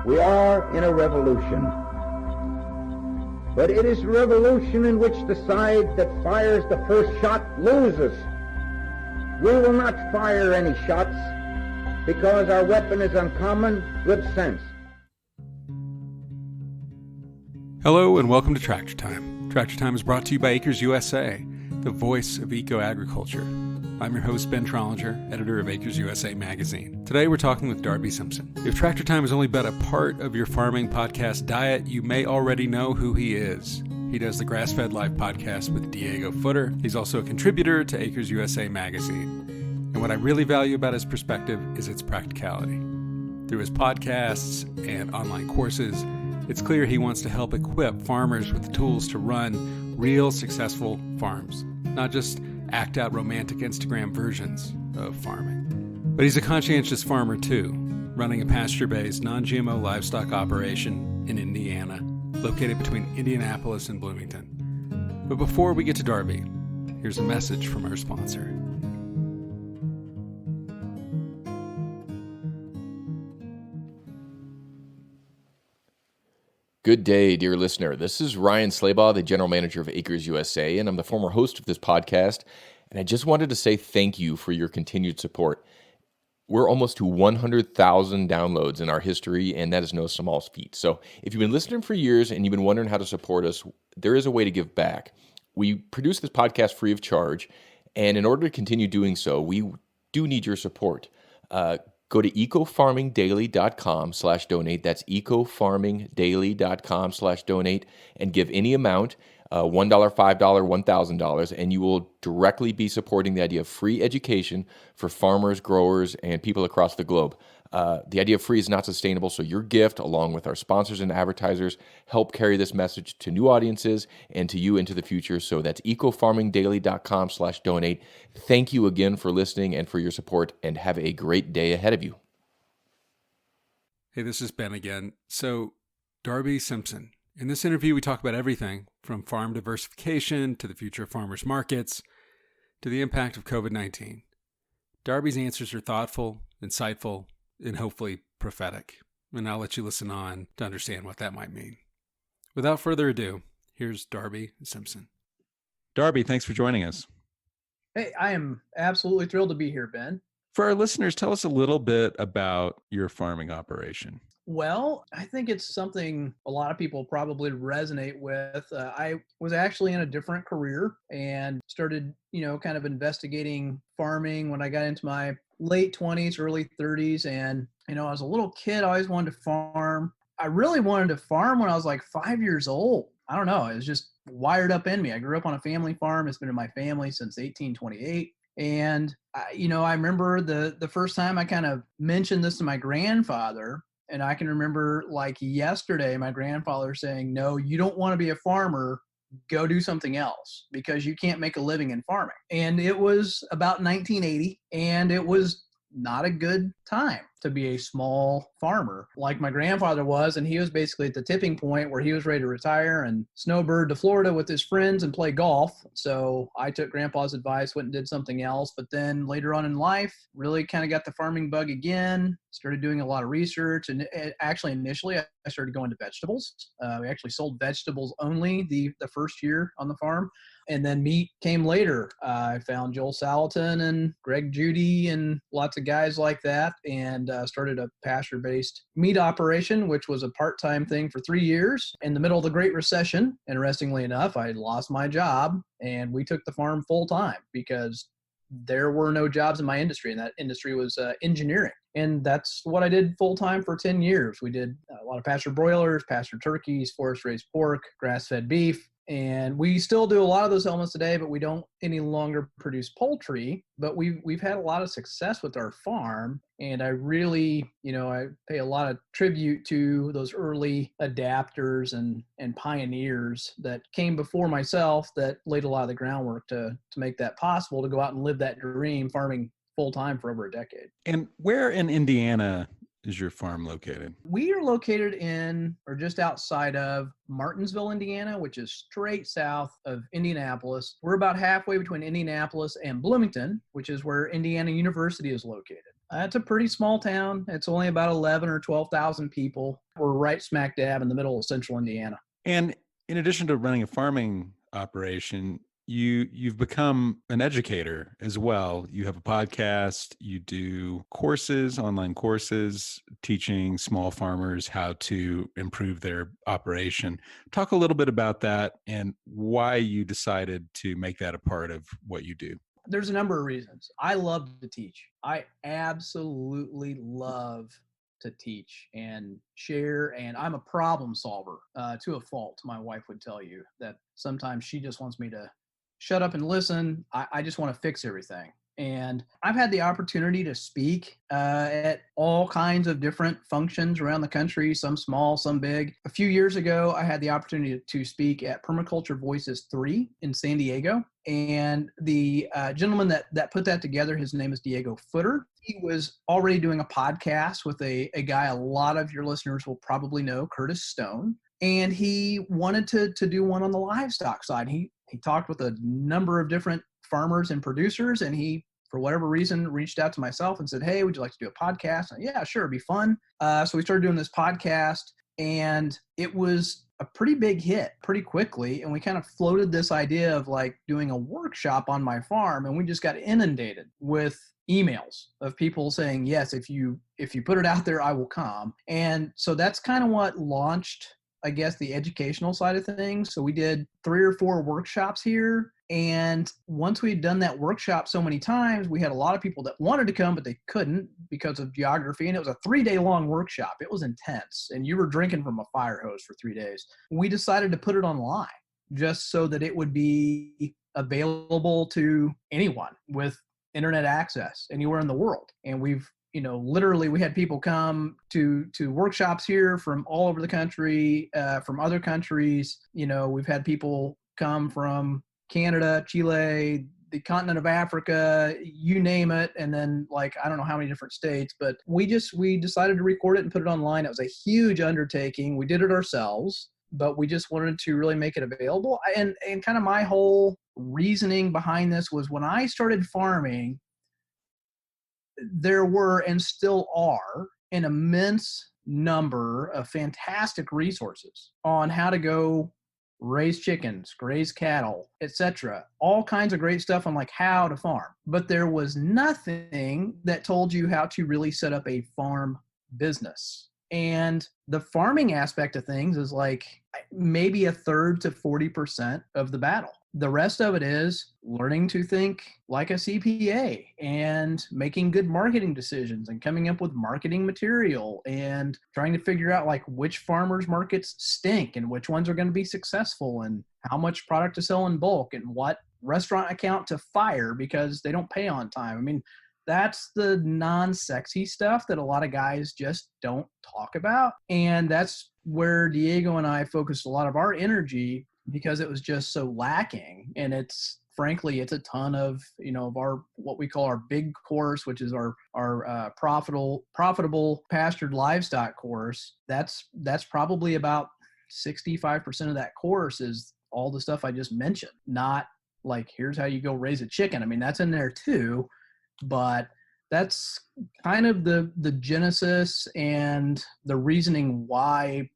We are in a revolution. But it is a revolution in which the side that fires the first shot loses. We will not fire any shots because our weapon is uncommon good sense. Hello and welcome to Tractor Time. Tractor Time is brought to you by Acres USA, the voice of eco-agriculture. I'm your host, Ben Trollinger, editor of Acres USA magazine. Today we're talking with Darby Simpson. If Tractor Time has only been a part of your farming podcast diet, you may already know who he is. He does the Grass-Fed Life podcast with Diego Footer. He's also a contributor to Acres USA magazine. And what I really value about his perspective is its practicality. Through his podcasts and online courses, it's clear he wants to help equip farmers with the tools to run real successful farms, not just act out romantic Instagram versions of farming. But he's a conscientious farmer too, running a pasture-based, non-GMO livestock operation in Indiana, located between Indianapolis and Bloomington. But before we get to Darby, here's a message from our sponsor. Good day, dear listener. This is Ryan Slaybaugh, the general manager of Acres USA, and I'm the former host of this podcast. And I just wanted to say thank you for your continued support. We're almost to 100,000 downloads in our history, and that is no small feat. So if you've been listening for years and you've been wondering how to support us, there is a way to give back. We produce this podcast free of charge, and in order to continue doing so, we do need your support. Go to ecofarmingdaily.com/donate. That's ecofarmingdaily.com/donate and give any amount, $1, $5, $1,000, and you will directly be supporting the idea of free education for farmers, growers, and people across the globe. The idea of free is not sustainable, so your gift, along with our sponsors and advertisers, help carry this message to new audiences and to you into the future. So that's ecofarmingdaily.com/donate. Thank you again for listening and for your support, and have a great day ahead of you. Hey, this is Ben again. So, Darby Simpson. In this interview, we talk about everything from farm diversification to the future of farmers markets to the impact of COVID-19. Darby's answers are thoughtful, insightful, and hopefully prophetic. And I'll let you listen on to understand what that might mean. Without further ado, here's Darby Simpson. Darby, thanks for joining us. Hey, I am absolutely thrilled to be here, Ben. For our listeners, tell us a little bit about your farming operation. Well, I think it's something a lot of people probably resonate with. I was actually in a different career and started, kind of investigating farming when I got into my late 20s, early 30s. And, I was a little kid, I always wanted to farm. I really wanted to farm when I was like 5 years old. I don't know. It was just wired up in me. I grew up on a family farm. It's been in my family since 1828. And, I remember the first time I kind of mentioned this to my grandfather. And I can remember like yesterday, my grandfather saying, "No, you don't want to be a farmer. Go do something else because you can't make a living in farming." And it was about 1980, and it was not a good time to be a small farmer like my grandfather was. And he was basically at the tipping point where he was ready to retire and snowbird to Florida with his friends and play golf. So I took Grandpa's advice, went and did something else. But then later on in life, really kind of got the farming bug again, started doing a lot of research. And actually, initially, I started going to vegetables. We actually sold vegetables only the first year on the farm. And then meat came later. I found Joel Salatin and Greg Judy and lots of guys like that, and started a pasture-based meat operation, which was a part-time thing for 3 years. In the middle of the Great Recession, interestingly enough, I lost my job, and we took the farm full-time because there were no jobs in my industry, and that industry was engineering. And that's what I did full-time for 10 years. We did a lot of pasture broilers, pasture turkeys, forest-raised pork, grass-fed beef. And we still do a lot of those elements today, but we don't any longer produce poultry. But we've had a lot of success with our farm. And I really, I pay a lot of tribute to those early adapters and pioneers that came before myself that laid a lot of the groundwork to make that possible, to go out and live that dream, farming full-time for over a decade. And where in Indiana is your farm located? We are located in, or just outside of, Martinsville, Indiana, which is straight south of Indianapolis. We're about halfway between Indianapolis and Bloomington, which is where Indiana University is located. It's a pretty small town. It's only about 11 or 12,000 people. We're right smack dab in the middle of central Indiana. And in addition to running a farming operation, you've become an educator as well. You have a podcast, you do courses, online courses, teaching small farmers how to improve their operation. Talk a little bit about that and why you decided to make that a part of what you do. There's a number of reasons. I love to teach. I absolutely love to teach and share, and I'm a problem solver to a fault. My wife would tell you that sometimes she just wants me to shut up and listen. I just want to fix everything. And I've had the opportunity to speak at all kinds of different functions around the country, some small, some big. A few years ago, I had the opportunity to speak at Permaculture Voices 3 in San Diego. And the gentleman that put that together, his name is Diego Footer. He was already doing a podcast with a guy a lot of your listeners will probably know, Curtis Stone. And he wanted to do one on the livestock side. He talked with a number of different farmers and producers, and he, for whatever reason, reached out to myself and said, "Hey, would you like to do a podcast?" And, yeah, sure, it'd be fun. So we started doing this podcast, and it was a pretty big hit pretty quickly. And we kind of floated this idea of like doing a workshop on my farm, and we just got inundated with emails of people saying, "Yes, if you put it out there, I will come." And so that's kind of what launched, I guess, the educational side of things. So we did 3 or 4 workshops here. And once we'd done that workshop so many times, we had a lot of people that wanted to come, but they couldn't because of geography. And it was a 3-day long workshop. It was intense. And you were drinking from a fire hose for 3 days. We decided to put it online just so that it would be available to anyone with internet access anywhere in the world. And we've, literally we had people come to workshops here from all over the country, from other countries. We've had people come from Canada, Chile, the continent of Africa, you name it. And then I don't know how many different states, but we decided to record it and put it online. It was a huge undertaking. We did it ourselves, but we just wanted to really make it available. And kind of my whole reasoning behind this was when I started farming, there were and still are an immense number of fantastic resources on how to go raise chickens, graze cattle, etc. All kinds of great stuff on how to farm. But there was nothing that told you how to really set up a farm business. And the farming aspect of things is maybe 1/3 to 40% of the battle. The rest of it is learning to think like a CPA and making good marketing decisions and coming up with marketing material and trying to figure out which farmers markets stink and which ones are going to be successful and how much product to sell in bulk and what restaurant account to fire because they don't pay on time. I mean, that's the non-sexy stuff that a lot of guys just don't talk about. And that's where Diego and I focused a lot of our energy because it was just so lacking. And it's a ton of, of our, what we call our big course, which is our profitable pastured livestock course. That's probably about 65% of that course is all the stuff I just mentioned. Not here's how you go raise a chicken. I mean, that's in there too, but that's kind of the genesis and the reasoning why,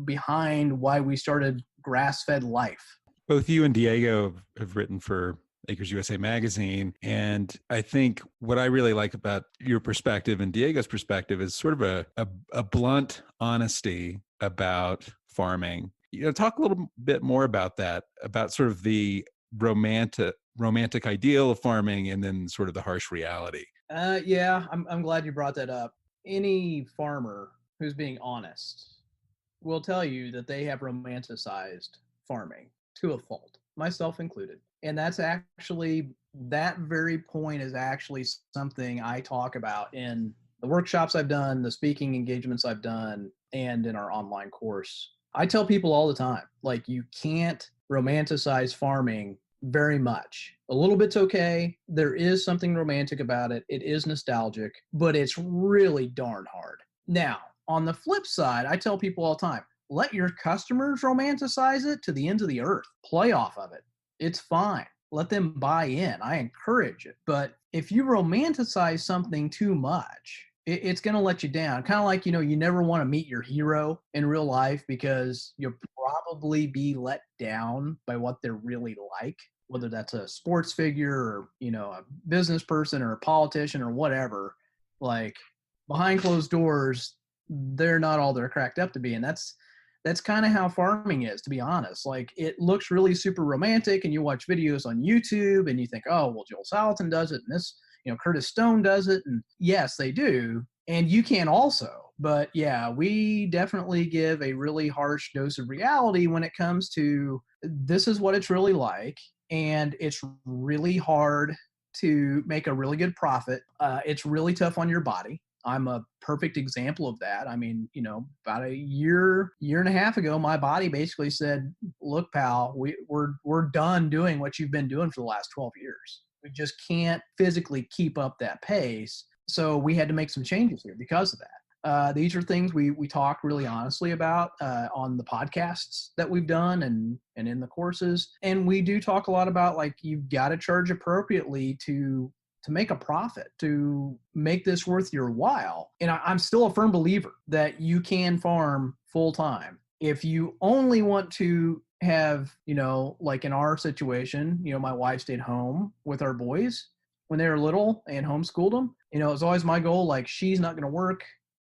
behind why we started Grass-Fed Life. Both you and Diego have written for Acres USA magazine. And I think what I really like about your perspective and Diego's perspective is sort of a blunt honesty about farming. Talk a little bit more about that, about sort of the romantic ideal of farming and then sort of the harsh reality. Yeah, I'm glad you brought that up. Any farmer who's being honest will tell you that they have romanticized farming to a fault, myself included. And that very point is actually something I talk about in the workshops I've done, the speaking engagements I've done, and in our online course. I tell people all the time, you can't romanticize farming very much. A little bit's okay. There is something romantic about it. It is nostalgic, but it's really darn hard. Now, on the flip side, I tell people all the time, let your customers romanticize it to the ends of the earth. Play off of it. It's fine. Let them buy in. I encourage it. But if you romanticize something too much, it's going to let you down. Kind of like, you never want to meet your hero in real life because you'll probably be let down by what they're really like, whether that's a sports figure or, a business person or a politician or whatever. Like, behind closed doors, they're not all they're cracked up to be. And that's kind of how farming is, to be honest. Like, it looks really super romantic, and you watch videos on YouTube and you think, oh, well, Joel Salatin does it, and this, Curtis Stone does it. And yes, they do. And you can also. But yeah, we definitely give a really harsh dose of reality when it comes to this is what it's really like. And it's really hard to make a really good profit. It's really tough on your body. I'm a perfect example of that. I mean, about a year and a half ago, my body basically said, look, pal, we're done doing what you've been doing for the last 12 years. We just can't physically keep up that pace. So we had to make some changes here because of that. These are things we talk really honestly about on the podcasts that we've done and in the courses. And we do talk a lot about, like, you've got to charge appropriately to make a profit, to make this worth your while. And I'm still a firm believer that you can farm full time. If you only want to have, like in our situation, my wife stayed home with our boys when they were little and homeschooled them. It was always my goal, like, she's not going to work.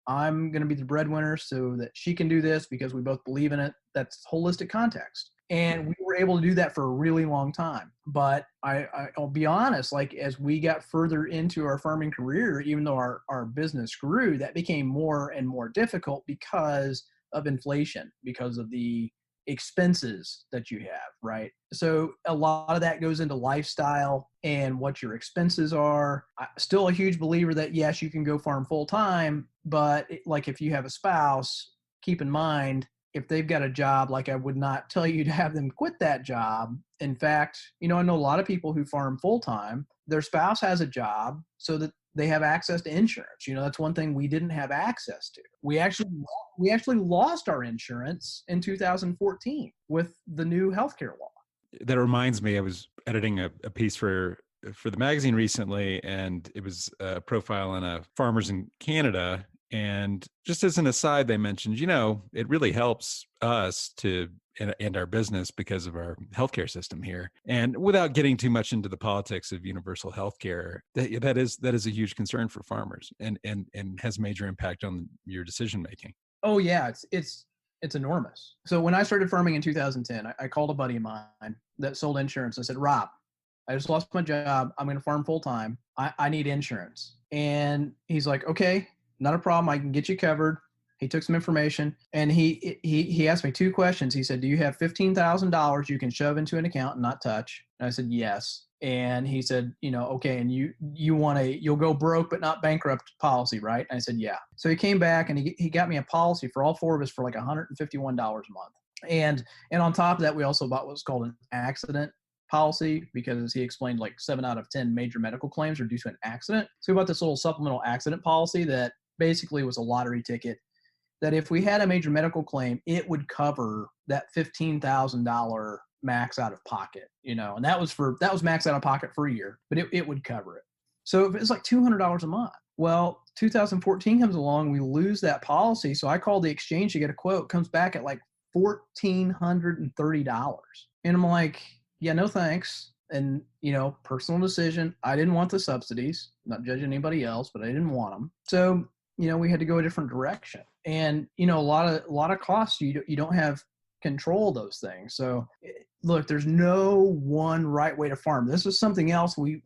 I'm going to be the breadwinner so that she can do this because we both believe in it. That's holistic context. And we were able to do that for a really long time. But I'll be honest, like, as we got further into our farming career, even though our business grew, that became more and more difficult because of inflation, because of the expenses that you have, right? So a lot of that goes into lifestyle and what your expenses are. I'm still a huge believer that, yes, you can go farm full time, but like, if you have a spouse, keep in mind, if they've got a job, like, I would not tell you to have them quit that job. In fact, I know a lot of people who farm full time, their spouse has a job so that they have access to insurance. That's one thing we didn't have access to. We actually lost our insurance in 2014 with the new healthcare law. That reminds me, I was editing a piece for the magazine recently, and it was a profile on farmers in Canada. And just as an aside, they mentioned, it really helps us and our business because of our healthcare system here. And without getting too much into the politics of universal healthcare, that is a huge concern for farmers and has major impact on your decision making. Oh yeah, it's enormous. So when I started farming in 2010, I called a buddy of mine that sold insurance. I said, Rob, I just lost my job. I'm going to farm full time. I need insurance. And he's like, okay, not a problem. I can get you covered. He took some information and he asked me two questions. He said, do you have $15,000 you can shove into an account and not touch? And I said, yes. And he said, okay. And you'll go broke, but not bankrupt policy, right? And I said, yeah. So he came back and he got me a policy for all four of us for like $151 a month. And on top of that, we also bought what's called an accident policy, because he explained like 7 out of 10 major medical claims are due to an accident. So we bought this little supplemental accident policy that basically was a lottery ticket, that if we had a major medical claim, it would cover that $15,000 max out of pocket, and that was max out of pocket for a year, but it would cover it. So if it's like $200 a month, well, 2014 comes along, we lose that policy. So I called the exchange to get a quote, comes back at like $1,430. And I'm like, yeah, no thanks. And, personal decision. I didn't want the subsidies, not judging anybody else, but I didn't want them. So, we had to go a different direction. And, a lot of costs, you don't have control of those things. So look, there's no one right way to farm. This is something else we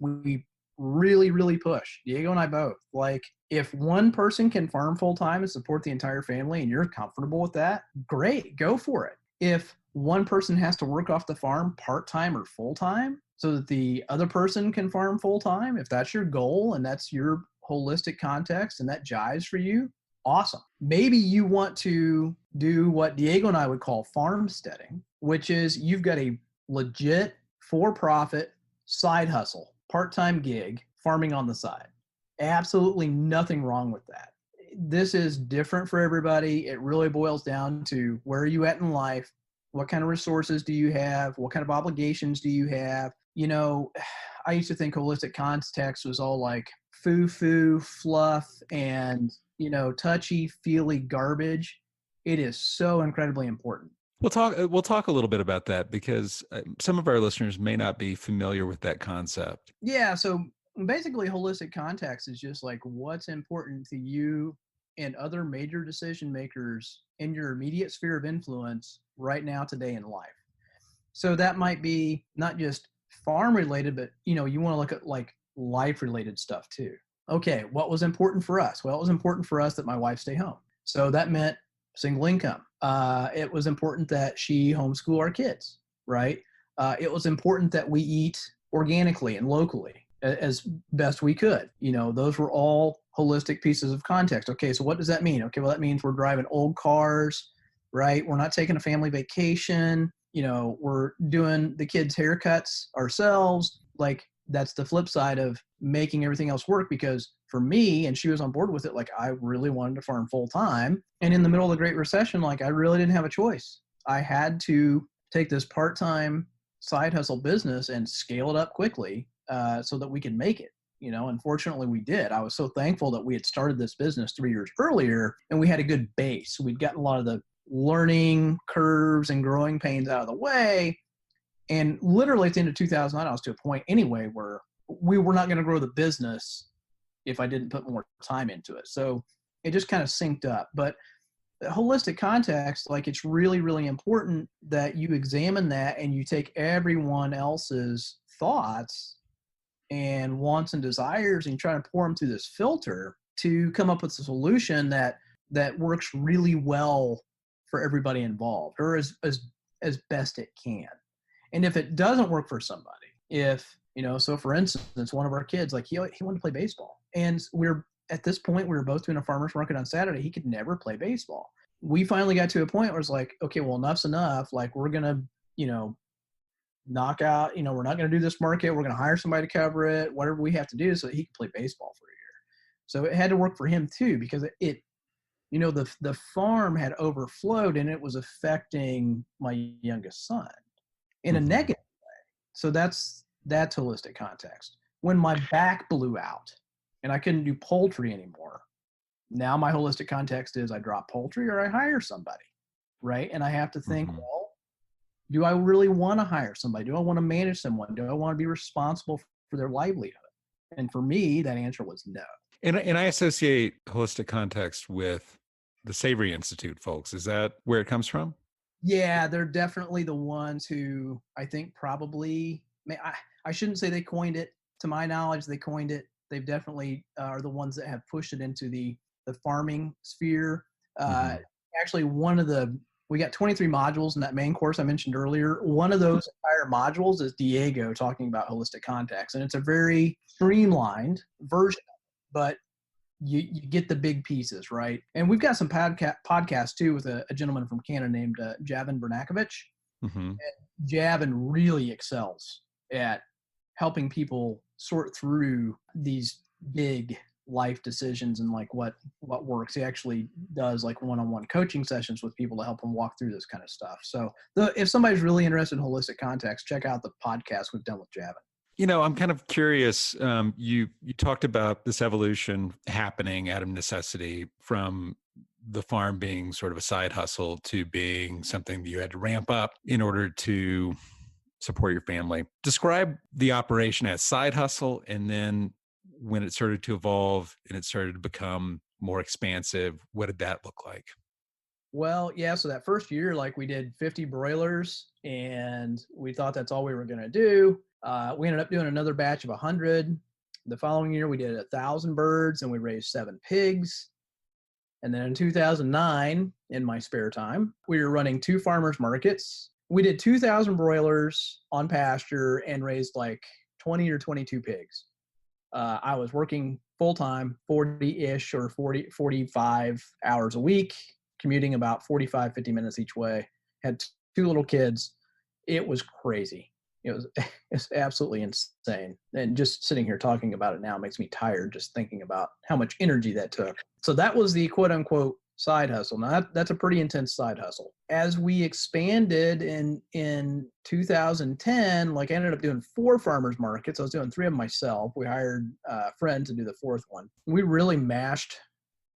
really, really push. Diego and I both. Like, if one person can farm full time and support the entire family and you're comfortable with that, great, go for it. If one person has to work off the farm part-time or full-time so that the other person can farm full-time, if that's your goal and that's your holistic context and that jives for you, awesome. Maybe you want to do what Diego and I would call farmsteading, which is you've got a legit for-profit side hustle, part-time gig, farming on the side. Absolutely nothing wrong with that. This is different for everybody. It really boils down to where are you at in life? What kind of resources do you have? What kind of obligations do you have? I used to think holistic context was all like foo-foo, fluff, and, touchy-feely garbage. It is so incredibly important. We'll talk a little bit about that because some of our listeners may not be familiar with that concept. Yeah, so basically holistic context is just like what's important to you and other major decision makers in your immediate sphere of influence right now, today in life. So that might be not just farm related, but you want to look at like life related stuff too. Okay, what was important for us? Well, it was important for us that my wife stay home. So that meant single income. It was important that she homeschool our kids, right? It was important that we eat organically and locally as best we could. Those were all holistic pieces of context. Okay, so what does that mean? Okay, well, that means we're driving old cars, right? We're not taking a family vacation. We're doing the kids' haircuts ourselves. Like, that's the flip side of making everything else work, because for me, and she was on board with it, like I really wanted to farm full time. And in the middle of the Great Recession, like I really didn't have a choice. I had to take this part-time side hustle business and scale it up quickly so that we could make it. Unfortunately we did. I was so thankful that we had started this business 3 years earlier and we had a good base. We'd gotten a lot of the learning curves and growing pains out of the way. And literally at the end of 2009, I was to a point anyway where we were not going to grow the business if I didn't put more time into it. So it just kind of synced up. But the holistic context, like it's really, really important that you examine that and you take everyone else's thoughts and wants and desires and you try to pour them through this filter to come up with a solution that works really well for everybody involved, or as best it can. And if it doesn't work for somebody, so for instance, one of our kids, like he wanted to play baseball, and at this point we were both doing a farmer's market on Saturday. He could never play baseball. We finally got to a point where it's like, okay, well, enough's enough. Like we're gonna, knock out. We're not gonna do this market. We're gonna hire somebody to cover it. Whatever we have to do so that he can play baseball for a year. So it had to work for him too, because the farm had overflowed and it was affecting my youngest son in a negative way. So that's holistic context. When my back blew out and I couldn't do poultry anymore, now my holistic context is I drop poultry or I hire somebody, right? And I have to think, well, do I really want to hire somebody? Do I want to manage someone? Do I want to be responsible for their livelihood? And for me, that answer was no. And I associate holistic context with the Savory Institute folks. Is that where it comes from? Yeah, they're definitely the ones who I think probably, I shouldn't say they coined it. To my knowledge, they coined it. They've definitely are the ones that have pushed it into the farming sphere. Actually, we got 23 modules in that main course I mentioned earlier. One of those entire modules is Diego talking about holistic context. And it's a very streamlined version of it, but you get the big pieces, right? And we've got some podcasts too with a gentleman from Canada named Javin Bernakovich. And Javin really excels at helping people sort through these big life decisions and like what works. He actually does like one-on-one coaching sessions with people to help them walk through this kind of stuff. So if somebody's really interested in holistic context, check out the podcast we've done with Javin. I'm kind of curious. You talked about this evolution happening out of necessity from the farm being sort of a side hustle to being something that you had to ramp up in order to support your family. Describe the operation as side hustle, and then when it started to evolve and it started to become more expansive, what did that look like? Well, yeah, so that first year, like we did 50 broilers and we thought that's all we were going to do. We ended up doing another batch of 100. The following year, we did 1,000 birds and we raised 7 pigs. And then in 2009, in my spare time, we were running 2 farmers markets. We did 2,000 broilers on pasture and raised like 20 or 22 pigs. I was working full-time, 40-ish or 45 hours a week, commuting about 45, 50 minutes each way, had 2 little kids. It was crazy. It's absolutely insane. And just sitting here talking about it now makes me tired just thinking about how much energy that took. So that was the quote unquote side hustle. Now that's a pretty intense side hustle. As we expanded in 2010, like I ended up doing 4 farmers markets. I was doing 3 of them myself. We hired a friend to do the 4th one. We really mashed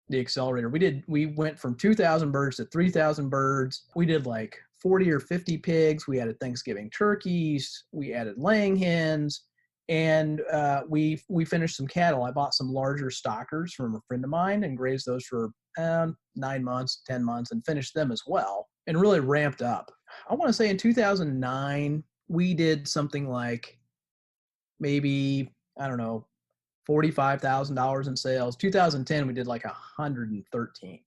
the accelerator. We went from 2,000 birds to 3,000 birds. We did like 40 or 50 pigs. We added Thanksgiving turkeys. We added laying hens. And we finished some cattle. I bought some larger stockers from a friend of mine and grazed those for 9 months, 10 months, and finished them as well, and really ramped up. I want to say in 2009, we did something like maybe, I don't know, $45,000 in sales. 2010, we did like 113.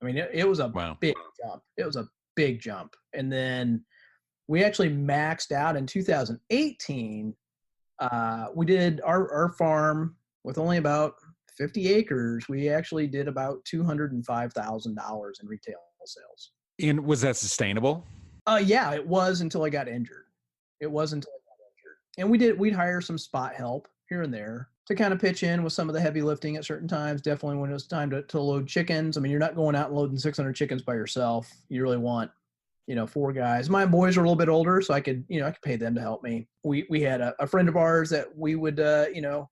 I mean, it was a big jump. It was a big jump. And then we actually maxed out in 2018. We did our farm with only about 50 acres. We actually did about $205,000 in retail sales. And was that sustainable? Yeah, it was until I got injured. And we'd hire some spot help here and there to kind of pitch in with some of the heavy lifting at certain times. Definitely when it was time to load chickens. I mean, you're not going out and loading 600 chickens by yourself. You really want, 4 guys. My boys are a little bit older, so I could pay them to help me. We had a friend of ours that we would,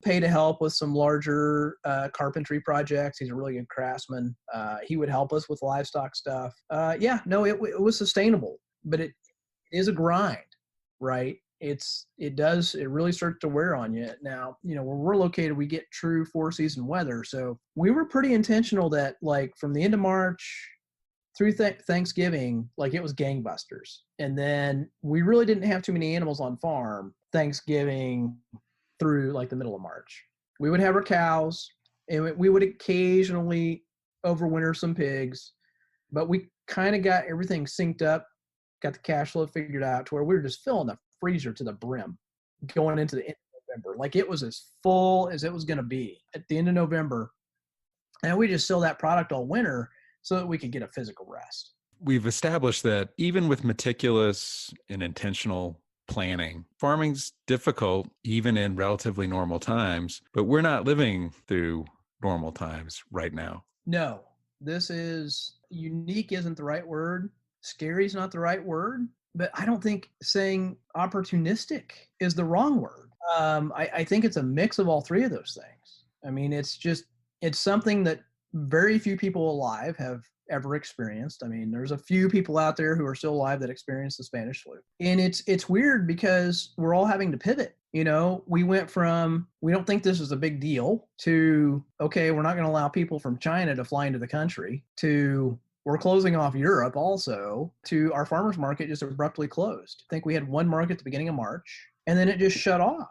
pay to help with some larger carpentry projects. He's a really good craftsman. He would help us with livestock stuff. It was sustainable, but it is a grind, right? It really starts to wear on you. Now, where we're located, we get true 4-season weather. So we were pretty intentional that like from the end of March through Thanksgiving, like it was gangbusters. And then we really didn't have too many animals on farm Thanksgiving through like the middle of March. We would have our cows and we would occasionally overwinter some pigs, but we kind of got everything synced up, got the cash flow figured out to where we were just filling the freezer to the brim going into the end of November. Like it was as full as it was going to be at the end of November. And we just sell that product all winter so that we could get a physical rest. We've established that even with meticulous and intentional planning, farming's difficult even in relatively normal times, but we're not living through normal times right now. No, this is unique isn't the right word. Scary is not the right word, but I don't think saying opportunistic is the wrong word. I think it's a mix of all 3 of those things. I mean, it's something that very few people alive have ever experienced. I mean, there's a few people out there who are still alive that experienced the Spanish flu. And it's weird because we're all having to pivot. We went from, we don't think this is a big deal to, okay, we're not going to allow people from China to fly into the country, to we're closing off Europe also, to our farmers market just abruptly closed. I think we had 1 market at the beginning of March and then it just shut off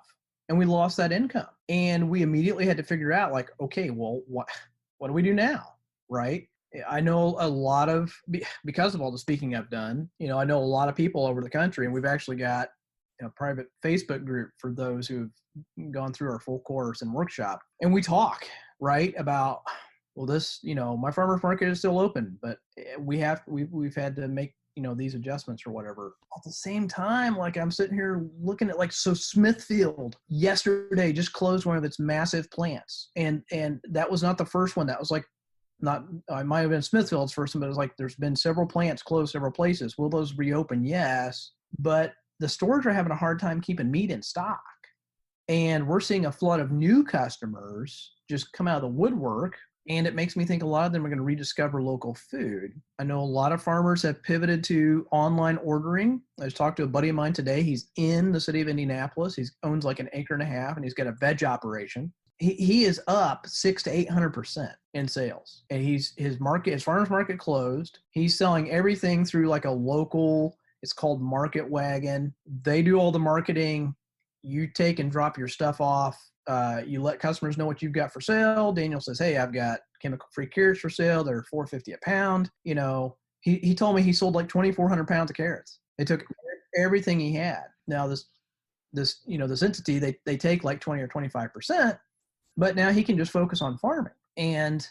and we lost that income. And we immediately had to figure out like, okay, well, what do we do now, right? I know a lot of, because of all the speaking I've done, I know a lot of people over the country, and we've actually got a private Facebook group for those who've gone through our full course and workshop. And we talk, right, about, well, this, my farmer's market is still open, but we've had to make, these adjustments or whatever. At the same time, like I'm sitting here looking at so Smithfield yesterday just closed one of its massive plants. And that was not the first one. That was like, I might have been Smithfield's first one, but it was like, there's been several plants closed several places. Will those reopen? Yes. But the stores are having a hard time keeping meat in stock. And we're seeing a flood of new customers just come out of the woodwork. And it makes me think a lot of them are going to rediscover local food. I know a lot of farmers have pivoted to online ordering. I just talked to a buddy of mine today. He's in the city of Indianapolis. He owns like 1.5 acres, and he's got a veg operation. He is up 600 to 800% in sales. And his farmer's market closed. He's selling everything through like a local, it's called Market Wagon. They do all the marketing. You take and drop your stuff off. You let customers know what you've got for sale. Daniel says, hey, I've got chemical-free carrots for sale. They're $4.50 a pound. He told me he sold like 2,400 pounds of carrots. They took everything he had. Now this entity, they take like 20 or 25%, but now he can just focus on farming. And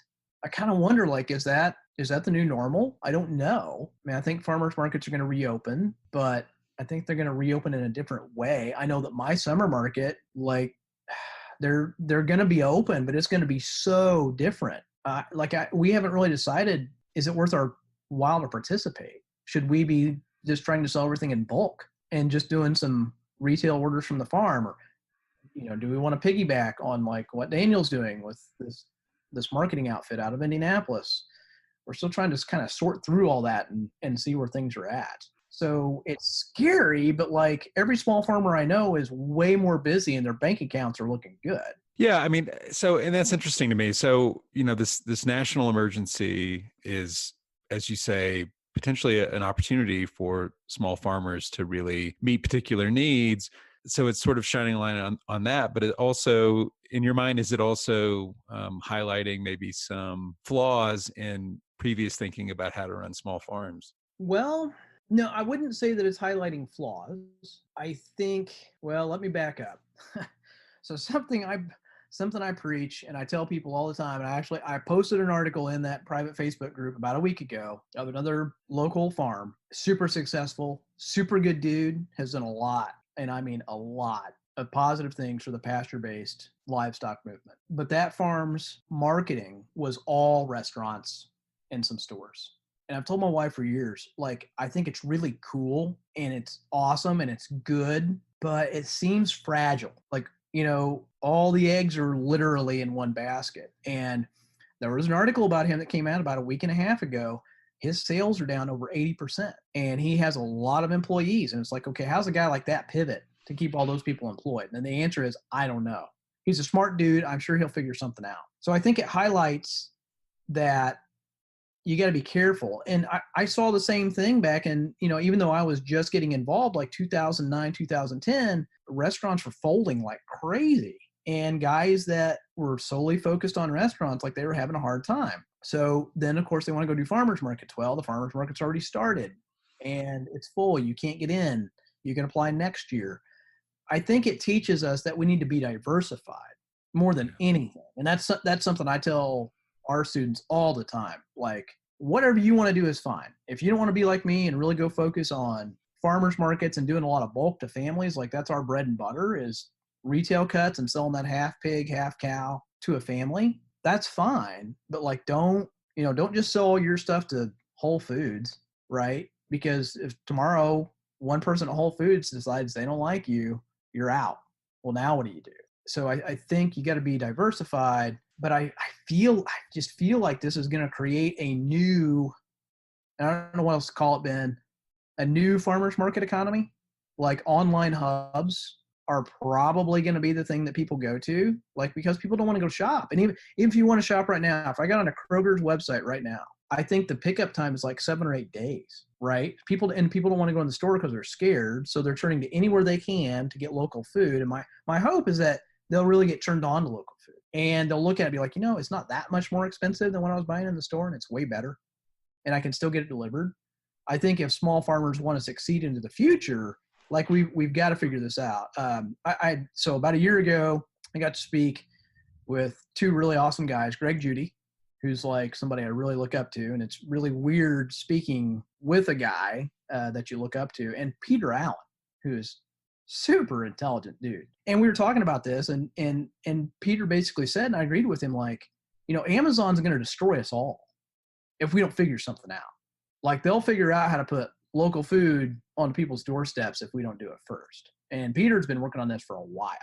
I kind of wonder, like, is that the new normal? I don't know. I mean, I think farmers markets are going to reopen, but I think they're going to reopen in a different way. I know that my summer market, like, they're going to be open, but it's going to be so different. We haven't really decided is it worth our while to participate? Should we be just trying to sell everything in bulk and just doing some retail orders from the farm? Or, do we want to piggyback on like what Daniel's doing with this marketing outfit out of Indianapolis? We're still trying to kind of sort through all that and see where things are at. So it's scary, but like every small farmer I know is way more busy and their bank accounts are looking good. Yeah, I mean, and that's interesting to me. So, this national emergency is, as you say, potentially an opportunity for small farmers to really meet particular needs. So it's sort of shining a light on that, but it also, in your mind, is it also highlighting maybe some flaws in previous thinking about how to run small farms? Well, no, I wouldn't say that it's highlighting flaws. I think, well, let me back up. So something I preach and I tell people all the time, and I posted an article in that private Facebook group about a week ago of another local farm, super successful, super good dude, has done a lot, and I mean a lot of positive things for the pasture-based livestock movement. But that farm's marketing was all restaurants and some stores. And I've told my wife for years, like, I think it's really cool and it's awesome and it's good, but it seems fragile. Like, all the eggs are literally in one basket. And there was an article about him that came out about a week and a half ago. His sales are down over 80%. And he has a lot of employees. And it's like, okay, how's a guy like that pivot to keep all those people employed? And the answer is, I don't know. He's a smart dude. I'm sure he'll figure something out. So I think it highlights that you got to be careful. And I saw the same thing back in, even though I was just getting involved, like 2009, 2010, restaurants were folding like crazy. And guys that were solely focused on restaurants, like they were having a hard time. So then, of course, they want to go do farmers markets. Well, the farmers market's already started and it's full. You can't get in. You can apply next year. I think it teaches us that we need to be diversified more than anything. And that's something I tell our students all the time. Like, whatever you want to do is fine. If you don't want to be like me and really go focus on farmers markets and doing a lot of bulk to families, like that's our bread and butter, is retail cuts and selling that half pig, half cow to a family, that's fine. But like, don't just sell all your stuff to Whole Foods, right? Because if tomorrow one person at Whole Foods decides they don't like you, you're out. Well, now what do you do? So I think you got to be diversified, but I just feel like this is going to create a new, I don't know what else to call it, Ben, a new farmers market economy. Like online hubs are probably going to be the thing that people go to, like, because people don't want to go shop. And even if you want to shop right now, if I got on a Kroger's website right now, I think the pickup time is like 7 or 8 days, right? People don't want to go in the store because they're scared. So they're turning to anywhere they can to get local food. And my hope is that they'll really get turned on to local food. And they'll look at it and be like, it's not that much more expensive than when I was buying in the store, and it's way better. And I can still get it delivered. I think if small farmers want to succeed into the future, like we've got to figure this out. So about a year ago, I got to speak with 2 really awesome guys, Greg Judy, who's like somebody I really look up to. And it's really weird speaking with a guy that you look up to, and Peter Allen, who is super intelligent dude. And we were talking about this, and Peter basically said, and I agreed with him, like, Amazon's going to destroy us all if we don't figure something out. Like, they'll figure out how to put local food on people's doorsteps if we don't do it first. And Peter's been working on this for a while.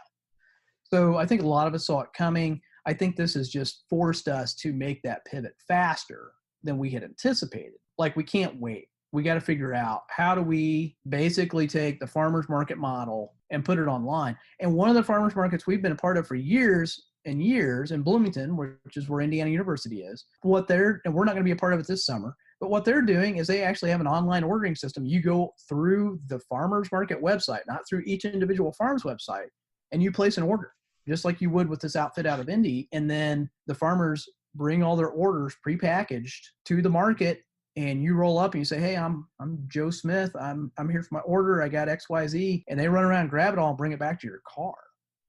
So I think a lot of us saw it coming. I think this has just forced us to make that pivot faster than we had anticipated. Like, we can't wait. We got to figure out, how do we basically take the farmers market model and put it online? And one of the farmers markets we've been a part of for years and years in Bloomington, which is where Indiana University is, and we're not going to be a part of it this summer, but what they're doing is they actually have an online ordering system. You go through the farmers market website, not through each individual farm's website, and you place an order, just like you would with this outfit out of Indy. And then the farmers bring all their orders prepackaged to the market, and you roll up and you say, hey, I'm Joe Smith. I'm here for my order. I got XYZ. And they run around, grab it all, and bring it back to your car.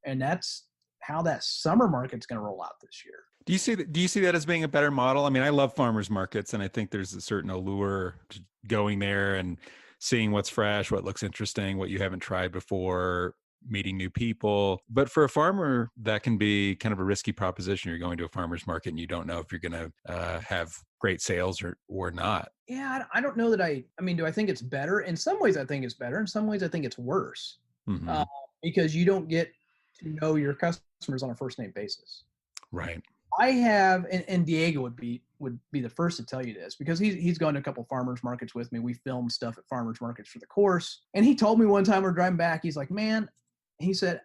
And that's how that summer market's going to roll out this year. Do you see that as being a better model? I mean, I love farmers markets, and I think there's a certain allure to going there and seeing what's fresh, what looks interesting, what you haven't tried before, meeting new people. But for a farmer, that can be kind of a risky proposition. You're going to a farmer's market and you don't know if you're going to have great sales or not. Yeah, I don't know that I mean, do I think it's better? In some ways, I think it's better. In some ways, I think it's worse Mm-hmm. because you don't get to know your customers on a first name basis. Right. I have, and Diego would be the first to tell you this because he's gone to a couple farmers markets with me. We filmed stuff at farmers markets for the course, and he told me one time we're driving back, he's like, "Man," he said,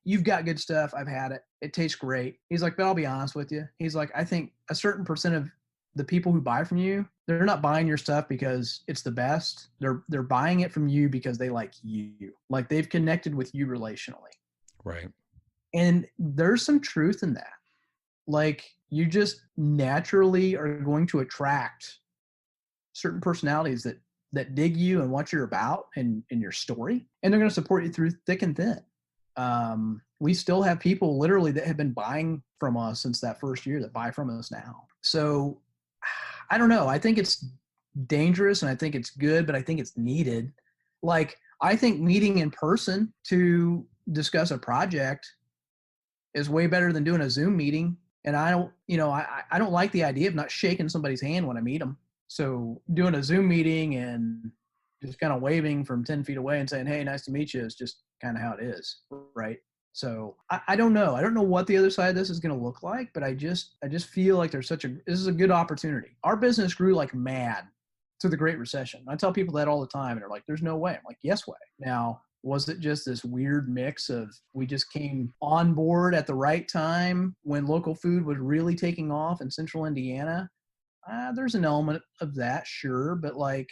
"You've got good stuff. I've had it. It tastes great." He's like, "But I'll be honest with you." He's like, "I think a certain percent of the people who buy from you, they're not buying your stuff because it's the best. They're buying it from you because they like you, like they've connected with you relationally." Right. And there's some truth in that. Like you just naturally are going to attract certain personalities that dig you and what you're about and your story, and they're going to support you through thick and thin. We still have people literally that have been buying from us since that first year that buy from us now. So I don't know. I think it's dangerous and I think it's good, but I think it's needed. Like I think meeting in person to discuss a project is way better than doing a Zoom meeting. And I don't, I don't like the idea of not shaking somebody's hand when I meet them. So doing a Zoom meeting and just kind of waving from 10 feet away and saying, "Hey, nice to meet you," is just kind of how it is. Right. So I don't know. I don't know what the other side of this is going to look like, but I just feel like this is a good opportunity. Our business grew like mad through the Great Recession. I tell people that all the time and they're like, "There's no way." I'm like, "Yes way." Now, was it just this weird mix of we just came on board at the right time when local food was really taking off in central Indiana? There's an element of that, sure. But like,